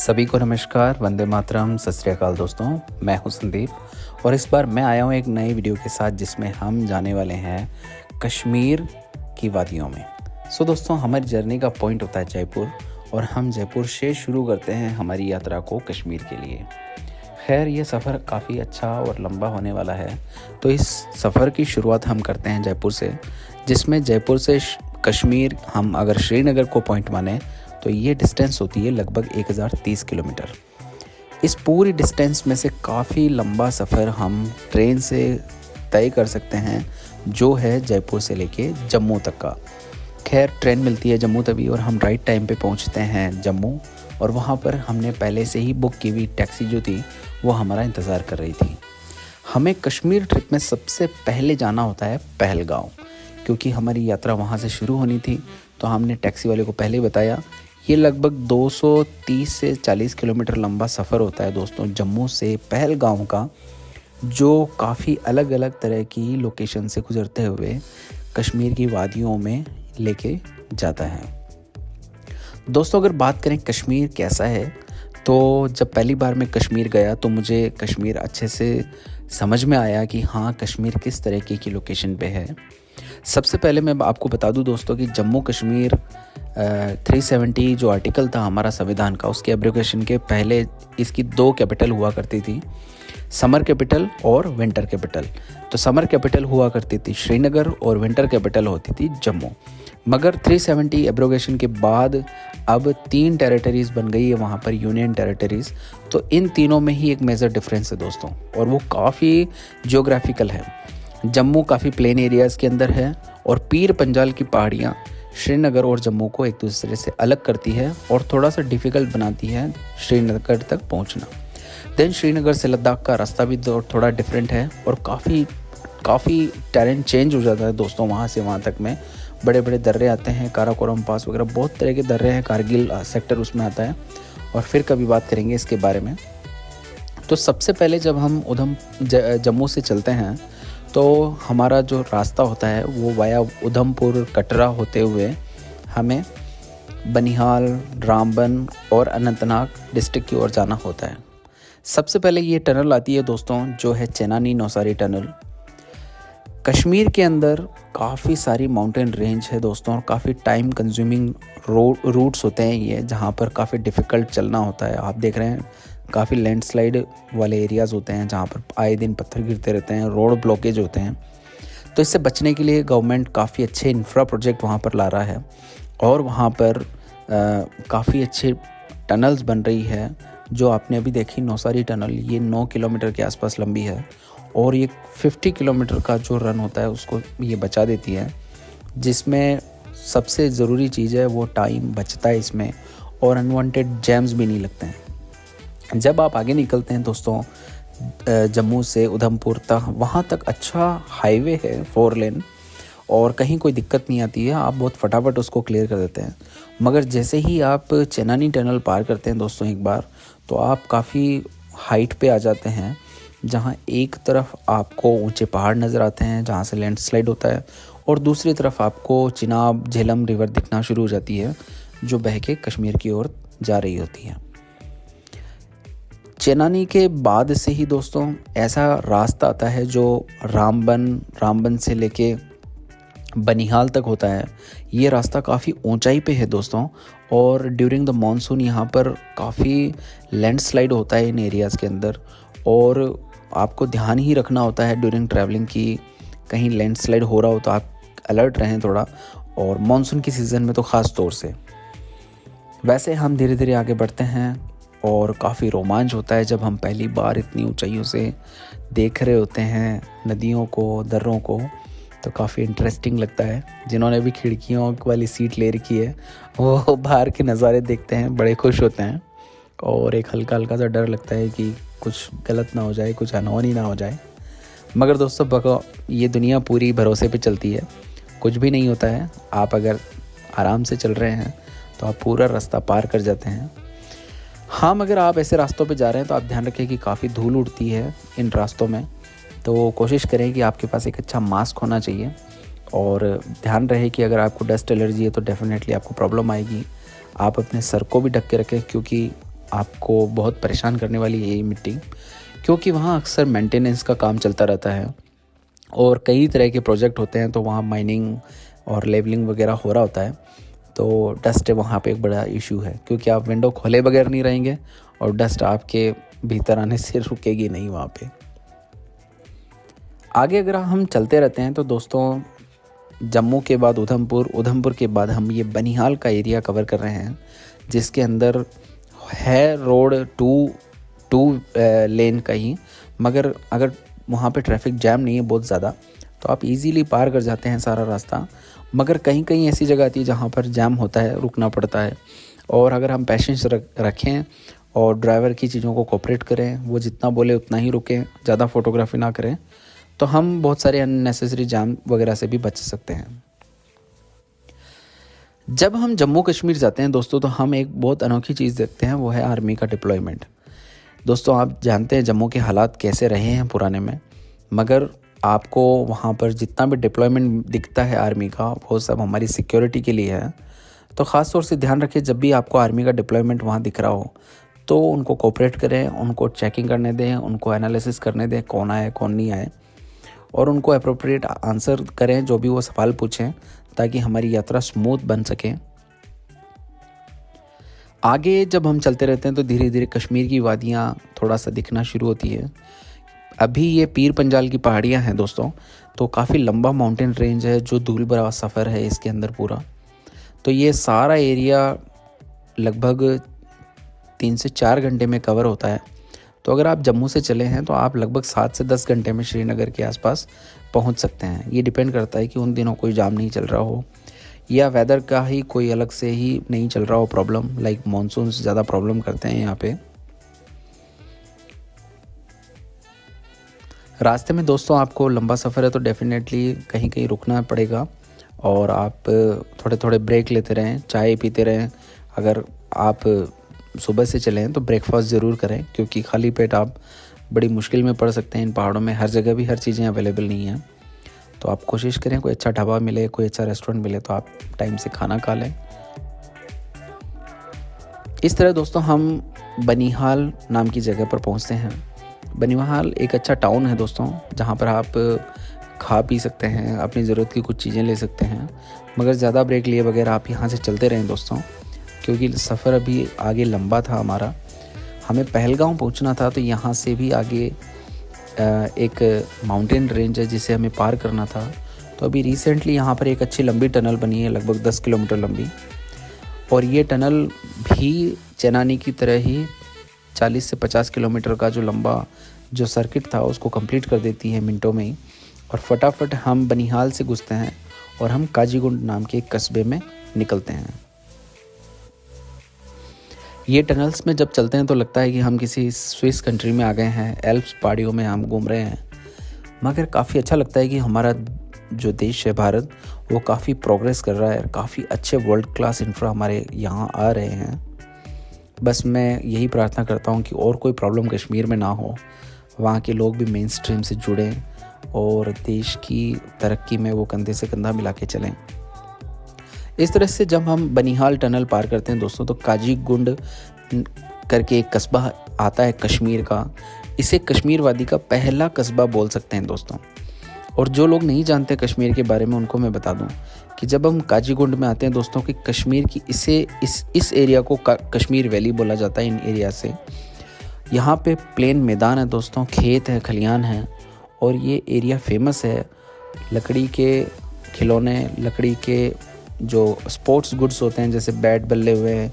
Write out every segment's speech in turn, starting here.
सभी को नमस्कार, वंदे मातरम, सत श्री अकाल दोस्तों। मैं हूं संदीप और इस बार मैं आया हूं एक नई वीडियो के साथ जिसमें हम जाने वाले हैं कश्मीर की वादियों में। दोस्तों, हमारी जर्नी का पॉइंट होता है जयपुर और हम जयपुर से शुरू करते हैं हमारी यात्रा को कश्मीर के लिए। खैर, ये सफ़र काफ़ी अच्छा और लंबा होने वाला है, तो इस सफ़र की शुरुआत हम करते हैं जयपुर से, जिसमें जयपुर से कश्मीर हम अगर श्रीनगर को पॉइंट माने तो ये डिस्टेंस होती है लगभग 1030 किलोमीटर। इस पूरी डिस्टेंस में से काफ़ी लंबा सफ़र हम ट्रेन से तय कर सकते हैं, जो है जयपुर से लेके जम्मू तक का। खैर, ट्रेन मिलती है जम्मू तभी और हम राइट टाइम पे पहुंचते हैं जम्मू, और वहां पर हमने पहले से ही बुक की हुई टैक्सी जो थी वो हमारा इंतज़ार कर रही थी। हमें कश्मीर ट्रिप में सबसे पहले जाना होता है पहलगाँव, क्योंकि हमारी यात्रा वहाँ से शुरू होनी थी। तो हमने टैक्सी वाले को पहले ही बताया, ये लगभग 230 से 40 किलोमीटर लंबा सफ़र होता है दोस्तों, जम्मू से पहलगाँव का, जो काफ़ी अलग अलग तरह की लोकेशन से गुजरते हुए कश्मीर की वादियों में लेके जाता है। दोस्तों, अगर बात करें कश्मीर कैसा है, तो जब पहली बार मैं कश्मीर गया तो मुझे कश्मीर अच्छे से समझ में आया कि हाँ, कश्मीर किस तरीके की लोकेशन पे है। सबसे पहले मैं आपको बता दूं दोस्तों कि जम्मू कश्मीर 370 जो आर्टिकल था हमारा संविधान का, उसके एब्रिविएशन के पहले इसकी 2 कैपिटल हुआ करती थी, समर कैपिटल और विंटर कैपिटल। तो समर कैपिटल हुआ करती थी श्रीनगर और विंटर कैपिटल होती थी जम्मू। मगर 370 एब्रिविएशन के बाद अब 3 टेरिटरीज़ बन गई है वहाँ पर, यूनियन टेरिटरीज़। तो इन तीनों में ही एक मेजर डिफरेंस है दोस्तों, और वो काफ़ी जियोग्राफिकल है। जम्मू काफ़ी प्लेन एरियाज़ के अंदर है और पीर पंजाल की पहाड़ियाँ श्रीनगर और जम्मू को एक दूसरे से अलग करती है और थोड़ा सा डिफ़िकल्ट बनाती है श्रीनगर तक पहुंचना। देन श्रीनगर से लद्दाख का रास्ता भी थोड़ा डिफरेंट है और काफ़ी टेरेन चेंज हो जाता है दोस्तों। वहाँ से वहाँ तक में बड़े बड़े दर्रे आते हैं, काराकोरम पास वगैरह बहुत तरह के दर्रे हैं, कारगिल सेक्टर उसमें आता है, और फिर कभी बात करेंगे इसके बारे में। तो सबसे पहले जब हम जम्मू से चलते हैं तो हमारा जो रास्ता होता है वो वाया उधमपुर कटरा होते हुए हमें बनिहाल, रामबन और अनंतनाग डिस्ट्रिक्ट की ओर जाना होता है। सबसे पहले ये टनल आती है दोस्तों, जो है चेनानी नौसारी टनल। कश्मीर के अंदर काफ़ी सारी माउंटेन रेंज है दोस्तों, और काफ़ी टाइम कंज्यूमिंग रूट्स होते हैं ये, जहाँ पर काफ़ी डिफ़िकल्ट चलना होता है। आप देख रहे हैं काफ़ी लैंडस्लाइड वाले एरियाज़ होते हैं जहाँ पर आए दिन पत्थर गिरते रहते हैं, रोड ब्लॉकेज होते हैं। तो इससे बचने के लिए गवर्नमेंट काफ़ी अच्छे इंफ्रा प्रोजेक्ट वहाँ पर ला रहा है, और वहाँ पर काफ़ी अच्छे टनल्स बन रही है। जो आपने अभी देखी नौसारी टनल, ये 9 किलोमीटर के आसपास लंबी है, और ये 50 किलोमीटर का जो रन होता है उसको ये बचा देती है, जिसमें सबसे ज़रूरी चीज़ है वो टाइम बचता है इसमें, और अनवांटेड जैम्स भी नहीं लगते हैं। जब आप आगे निकलते हैं दोस्तों जम्मू से उधमपुर तक, वहाँ तक अच्छा हाईवे है 4 लेन, और कहीं कोई दिक्कत नहीं आती है, आप बहुत फटाफट उसको क्लियर कर देते हैं। मगर जैसे ही आप चेनानी टनल पार करते हैं दोस्तों एक बार, तो आप काफ़ी हाइट पे आ जाते हैं, जहाँ एक तरफ आपको ऊंचे पहाड़ नज़र आते हैं जहाँ से लैंडस्लाइड होता है, और दूसरी तरफ आपको चिनाब झेलम रिवर दिखना शुरू हो जाती है, जो बह के कश्मीर की ओर जा रही होती है। चेनानी के बाद से ही दोस्तों ऐसा रास्ता आता है जो रामबन से लेके बनिहाल तक होता है। ये रास्ता काफ़ी ऊंचाई पे है दोस्तों, और ड्यूरिंग द मॉनसून यहाँ पर काफ़ी लैंडस्लाइड होता है इन एरियाज़ के अंदर, और आपको ध्यान ही रखना होता है ड्यूरिंग ट्रैवलिंग की कहीं लैंडस्लाइड हो रहा हो तो आप अलर्ट रहें थोड़ा, और मॉनसून की सीज़न में तो ख़ास तौर से। वैसे हम धीरे धीरे आगे बढ़ते हैं, और काफ़ी रोमांच होता है जब हम पहली बार इतनी ऊंचाइयों से देख रहे होते हैं नदियों को, दर्रों को, तो काफ़ी इंटरेस्टिंग लगता है। जिन्होंने भी खिड़कियों वाली सीट ले रखी है वो बाहर के नज़ारे देखते हैं, बड़े खुश होते हैं, और एक हल्का हल्का सा डर लगता है कि कुछ गलत ना हो जाए, कुछ अनहोनी ना हो जाए। मगर दोस्तों, ये दुनिया पूरी भरोसे पे चलती है, कुछ भी नहीं होता है। आप अगर आराम से चल रहे हैं तो आप पूरा रास्ता पार कर जाते हैं। हाँ, मगर आप ऐसे रास्तों पे जा रहे हैं तो आप ध्यान रखें कि काफ़ी धूल उड़ती है इन रास्तों में, तो कोशिश करें कि आपके पास एक अच्छा मास्क होना चाहिए, और ध्यान रहे कि अगर आपको डस्ट एलर्जी है तो डेफिनेटली आपको प्रॉब्लम आएगी। आप अपने सर को भी ढक के रखें, क्योंकि आपको बहुत परेशान करने वाली है ये मिट्टी, क्योंकि वहाँ अक्सर मेंटेनेंस का काम चलता रहता है और कई तरह के प्रोजेक्ट होते हैं, तो वहाँ माइनिंग और लेवलिंग वगैरह हो रहा होता है, तो डस्ट वहाँ पे एक बड़ा इशू है, क्योंकि आप विंडो खोले बगैर नहीं रहेंगे और डस्ट आपके भीतर आने से रुकेगी नहीं वहाँ पे। आगे अगर हम चलते रहते हैं तो दोस्तों, जम्मू के बाद उधमपुर, उधमपुर के बाद हम ये बनिहाल का एरिया कवर कर रहे हैं, जिसके अंदर है रोड टू लेन का ही, मगर अगर वहाँ पे ट्रैफिक जैम नहीं है बहुत ज़्यादा तो आप इजीली पार कर जाते हैं सारा रास्ता। मगर कहीं कहीं ऐसी जगह आती है जहाँ पर जैम होता है, रुकना पड़ता है, और अगर हम पेशेंस रखें और ड्राइवर की चीज़ों को कोऑपरेट करें, वो जितना बोले उतना ही रुकें, ज़्यादा फोटोग्राफी ना करें, तो हम बहुत सारे अननेसेसरी जाम वगैरह से भी बच सकते हैं। जब हम जम्मू कश्मीर जाते हैं दोस्तों, तो हम एक बहुत अनोखी चीज़ देखते हैं, वो है आर्मी का डिप्लॉयमेंट। दोस्तों, आप जानते हैं जम्मू के हालात कैसे रहे हैं पुराने में, मगर आपको वहाँ पर जितना भी डिप्लॉयमेंट दिखता है आर्मी का, वो सब हमारी सिक्योरिटी के लिए है। तो ख़ास तौर से ध्यान रखें, जब भी आपको आर्मी का डिप्लॉयमेंट वहाँ दिख रहा हो तो उनको कोऑपरेट करें, उनको चेकिंग करने दें, उनको एनालिसिस करने दें कौन आए कौन नहीं आए, और उनको अप्रोप्रिएट आंसर करें जो भी वो सवाल पूछें, ताकि हमारी यात्रा स्मूथ बन सके। आगे जब हम चलते रहते हैं तो धीरे धीरे कश्मीर की वादियाँ थोड़ा सा दिखना शुरू होती है। अभी ये पीर पंजाल की पहाड़ियाँ हैं दोस्तों, तो काफ़ी लंबा माउंटेन रेंज है, जो धूल भरा सफ़र है इसके अंदर पूरा। तो ये सारा एरिया लगभग 3 से 4 घंटे में कवर होता है। तो अगर आप जम्मू से चले हैं तो आप लगभग 7 से 10 घंटे में श्रीनगर के आसपास पहुंच सकते हैं। ये डिपेंड करता है कि उन दिनों कोई जाम नहीं चल रहा हो, या वेदर का ही कोई अलग से ही नहीं चल रहा हो प्रॉब्लम, लाइक मानसून ज़्यादा प्रॉब्लम करते हैं यहाँ पे। रास्ते में दोस्तों आपको लंबा सफ़र है तो डेफिनेटली कहीं कहीं रुकना पड़ेगा, और आप थोड़े थोड़े ब्रेक लेते रहें, चाय पीते रहें। अगर आप सुबह से चलें तो ब्रेकफास्ट ज़रूर करें, क्योंकि खाली पेट आप बड़ी मुश्किल में पड़ सकते हैं इन पहाड़ों में। हर जगह भी हर चीज़ें अवेलेबल नहीं हैं, तो आप कोशिश करें कोई अच्छा ढाबा मिले, कोई अच्छा रेस्टोरेंट मिले तो आप टाइम से खाना खा लें। इस तरह दोस्तों हम बनिहाल नाम की जगह पर पहुंचते हैं। बनिहाल एक अच्छा टाउन है दोस्तों, जहां पर आप खा पी सकते हैं, अपनी ज़रूरत की कुछ चीज़ें ले सकते हैं, मगर ज़्यादा ब्रेक लिए बगैर आप यहाँ से चलते रहें दोस्तों, क्योंकि सफ़र अभी आगे लंबा था हमारा। हमें पहलगाम पहुँचना था, तो यहाँ से भी आगे एक माउंटेन रेंज है जिसे हमें पार करना था। तो अभी रिसेंटली यहाँ पर एक अच्छी लंबी टनल बनी है, लगभग 10 किलोमीटर लंबी, और ये टनल भी चेनानी की तरह ही 40 से 50 किलोमीटर का जो लंबा जो सर्किट था उसको कंप्लीट कर देती है मिनटों में ही, और फटाफट हम बनिहाल से घुसते हैं और हम काजीगुंड नाम के एक कस्बे में निकलते हैं। ये टनल्स में जब चलते हैं तो लगता है कि हम किसी स्विस कंट्री में आ गए हैं, एल्प्स पहाड़ियों में हम घूम रहे हैं, मगर काफ़ी अच्छा लगता है कि हमारा जो देश है भारत, वो काफ़ी प्रोग्रेस कर रहा है, काफ़ी अच्छे वर्ल्ड क्लास इंफ्रा हमारे यहाँ आ रहे हैं। बस मैं यही प्रार्थना करता हूँ कि और कोई प्रॉब्लम कश्मीर में ना हो, वहाँ के लोग भी मेन स्ट्रीम से जुड़ें और देश की तरक्की में वो कंधे से कंधा मिला के चलें। इस तरह से जब हम बनिहाल टनल पार करते हैं दोस्तों, तो काजीगुंड करके एक कस्बा आता है कश्मीर का। इसे कश्मीर वादी का पहला कस्बा बोल सकते हैं दोस्तों। और जो लोग नहीं जानते कश्मीर के बारे में, उनको मैं बता दूं कि जब हम काजीगुंड में आते हैं दोस्तों, कि कश्मीर की इस एरिया को कश्मीर वैली बोला जाता है। इन एरिया से यहाँ पे प्लेन मैदान है दोस्तों, खेत है, खलियान है, और ये एरिया फेमस है लकड़ी के खिलौने, लकड़ी के जो स्पोर्ट्स गुड्स होते हैं, जैसे बैट बल्ले हुए,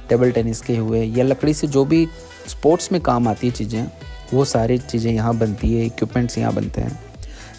टेबल टेनिस के हुए, या लकड़ी से जो भी स्पोर्ट्स में काम आती है चीज़ें, वो सारी चीज़ें यहाँ बनती है, इक्विपमेंट्स यहाँ बनते हैं।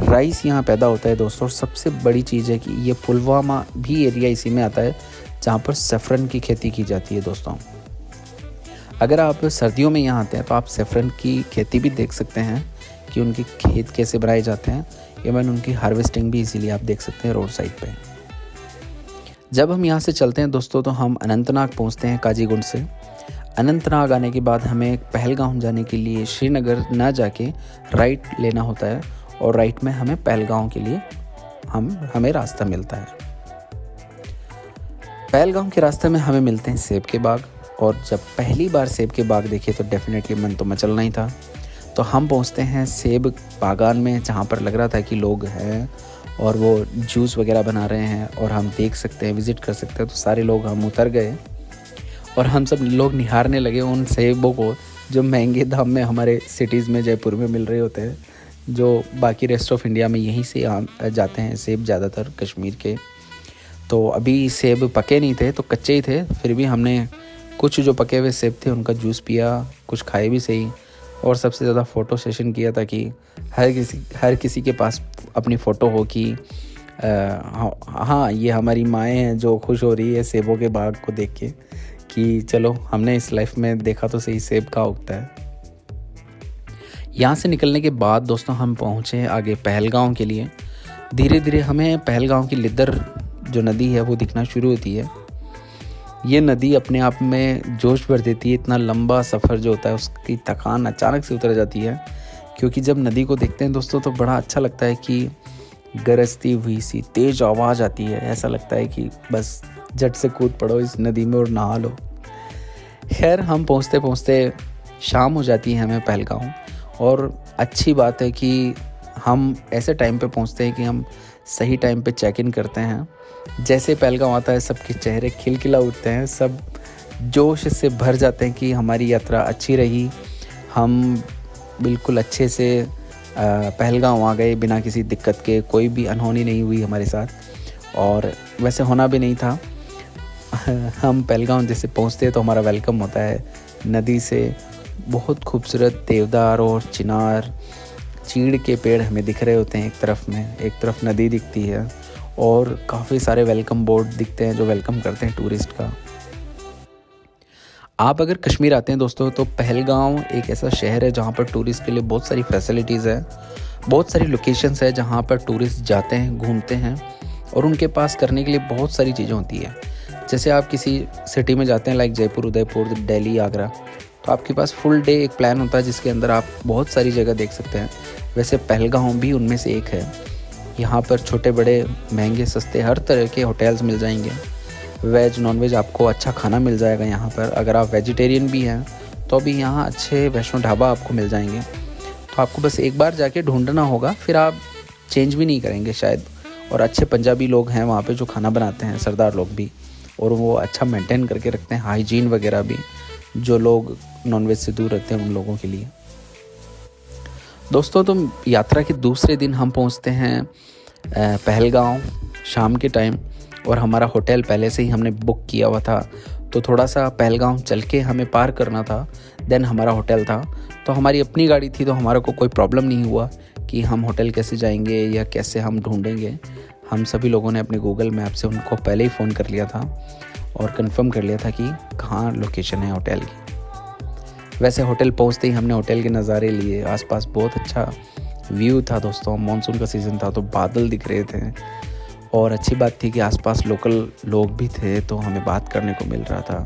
राइस यहाँ पैदा होता है दोस्तों, और सबसे बड़ी चीज़ है कि ये पुलवामा भी एरिया इसी में आता है, जहाँ पर सेफ्रन की खेती की जाती है दोस्तों। अगर आप सर्दियों में यहाँ आते हैं तो आप सेफ्रन की खेती भी देख सकते हैं कि उनके खेत कैसे बनाए जाते हैं, इवन उनकी हार्वेस्टिंग भी इसीलिए आप देख सकते हैं रोड साइड पे। जब हम यहाँ से चलते हैं दोस्तों, तो हम अनंतनाग पहुँचते हैं काजीगुंड से। अनंतनाग आने के बाद हमें पहलगाम जाने के लिए श्रीनगर ना जाके राइट लेना होता है, और राइट में हमें पहलगाम के लिए हमें रास्ता मिलता है। पहलगाम के रास्ते में हमें मिलते हैं सेब के बाग, और जब पहली बार सेब के बाग देखे तो डेफिनेटली मन तो मचलना ही था। तो हम पहुंचते हैं सेब बागान में, जहां पर लग रहा था कि लोग हैं और वो जूस वगैरह बना रहे हैं और हम देख सकते हैं, विज़िट कर सकते हैं। तो सारे लोग हम उतर गए और हम सब लोग निहारने लगे उन सेबों को जो महंगे दाम में हमारे सिटीज़ में, जयपुर में मिल रहे होते हैं, जो बाकी रेस्ट ऑफ इंडिया में यहीं से जाते हैं सेब ज़्यादातर कश्मीर के। तो अभी सेब पके नहीं थे, तो कच्चे ही थे, फिर भी हमने कुछ जो पके हुए सेब थे उनका जूस पिया, कुछ खाए भी सही, और सबसे ज़्यादा फ़ोटो सेशन किया ताकि हर किसी के पास अपनी फ़ोटो हो कि हाँ ये हमारी माएँ हैं जो खुश हो रही है सेबों के बाग को देख के कि चलो हमने इस लाइफ में देखा तो सही सेब कहाँ उगता है। यहाँ से निकलने के बाद दोस्तों हम पहुँचे आगे पहलगांव के लिए। धीरे धीरे हमें पहलगांव की लिद्दर जो नदी है वो दिखना शुरू होती है। ये नदी अपने आप में जोश भर देती है। इतना लंबा सफ़र जो होता है उसकी थकान अचानक से उतर जाती है, क्योंकि जब नदी को देखते हैं दोस्तों तो बड़ा अच्छा लगता है कि गरजती हुई सी तेज़ आवाज़ आती है। ऐसा लगता है कि बस झट से कूद पड़ो इस नदी में और नहा लो। खैर हम पहुँचते पहुँचते शाम हो जाती है हमें पहलगांव, और अच्छी बात है कि हम ऐसे टाइम पे पहुँचते हैं कि हम सही टाइम पे चेक इन करते हैं। जैसे पहलगांव आता है सबके चेहरे खिलखिला उठते हैं, सब जोश से भर जाते हैं कि हमारी यात्रा अच्छी रही, हम बिल्कुल अच्छे से पहलगांव आ गए बिना किसी दिक्कत के, कोई भी अनहोनी नहीं हुई हमारे साथ, और वैसे होना भी नहीं था। हम पहलगांव जैसे पहुंचते हैं तो हमारा वेलकम होता है नदी से। बहुत खूबसूरत देवदार और चिनार, चीड़ के पेड़ हमें दिख रहे होते हैं एक तरफ नदी दिखती है, और काफ़ी सारे वेलकम बोर्ड दिखते हैं जो वेलकम करते हैं टूरिस्ट का। आप अगर कश्मीर आते हैं दोस्तों तो पहलगांव एक ऐसा शहर है जहाँ पर टूरिस्ट के लिए बहुत सारी फैसिलिटीज़ है, बहुत सारी लोकेशंस है जहाँ पर टूरिस्ट जाते हैं, घूमते हैं, और उनके पास करने के लिए बहुत सारी चीज़ें होती है। जैसे आप किसी सिटी में जाते हैं लाइक जयपुर, उदयपुर, दिल्ली, आगरा, तो आपके पास फुल डे एक प्लान होता है जिसके अंदर आप बहुत सारी जगह देख सकते हैं। वैसे पहलगांव भी उनमें से एक है। यहाँ पर छोटे बड़े महंगे सस्ते हर तरह के होटल्स मिल जाएंगे। वेज नॉन वेज आपको अच्छा खाना मिल जाएगा यहाँ पर। अगर आप वेजिटेरियन भी हैं तो अभी यहाँ अच्छे वैष्णो ढाबा आपको मिल जाएंगे। तो आपको बस एक बार जाके ढूंढना होगा, फिर आप चेंज भी नहीं करेंगे शायद। और अच्छे पंजाबी लोग हैं वहाँ पे जो खाना बनाते हैं, सरदार लोग भी, और वो अच्छा मेंटेन करके रखते हैं हाइजीन वगैरह भी, जो लोग नॉनवेज से दूर रहते हैं उन लोगों के लिए। दोस्तों तो यात्रा के दूसरे दिन हम पहुंचते हैं पहलगांव शाम के टाइम, और हमारा होटल पहले से ही हमने बुक किया हुआ था, तो थोड़ा सा पहलगांव चल के हमें पार करना था, देन हमारा होटल था। तो हमारी अपनी गाड़ी थी तो हमारा को कोई प्रॉब्लम नहीं हुआ कि हम होटल कैसे जाएंगे या कैसे हम ढूंढेंगे। हम सभी लोगों ने अपने गूगल मैप से उनको पहले ही फ़ोन कर लिया था और कंफर्म कर लिया था कि कहाँ लोकेशन है होटल की। वैसे होटल पहुंचते ही हमने होटल के नज़ारे लिए। आसपास बहुत अच्छा व्यू था दोस्तों, मानसून का सीज़न था तो बादल दिख रहे थे, और अच्छी बात थी कि आसपास लोकल लोग भी थे तो हमें बात करने को मिल रहा था।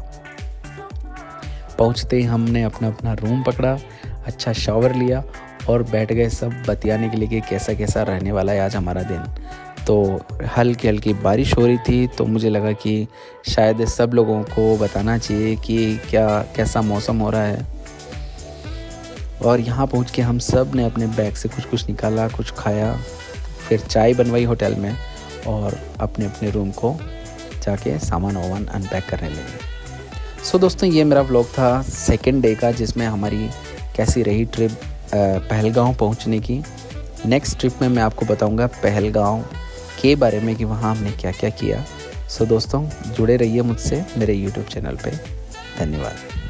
पहुंचते ही हमने अपना अपना रूम पकड़ा, अच्छा शावर लिया और बैठ गए सब बतियाने के लिए कि कैसा कैसा रहने वाला है आज हमारा दिन। तो हल्की हल्की बारिश हो रही थी, तो मुझे लगा कि शायद सब लोगों को बताना चाहिए कि कैसा मौसम हो रहा है। और यहाँ पहुँच के हम सब ने अपने बैग से कुछ निकाला, कुछ खाया, फिर चाय बनवाई होटल में, और अपने अपने रूम को जाके सामान वामान अनपैक करने लगे। सो दोस्तों ये मेरा व्लॉग था सेकंड डे का, जिसमें हमारी कैसी रही ट्रिप पहलगांव पहुंचने की। नेक्स्ट ट्रिप में मैं आपको बताऊंगा पहलगांव के बारे में कि वहाँ हमने क्या क्या किया। सो दोस्तों जुड़े रहिए मुझसे मेरे यूट्यूब चैनल पे। धन्यवाद।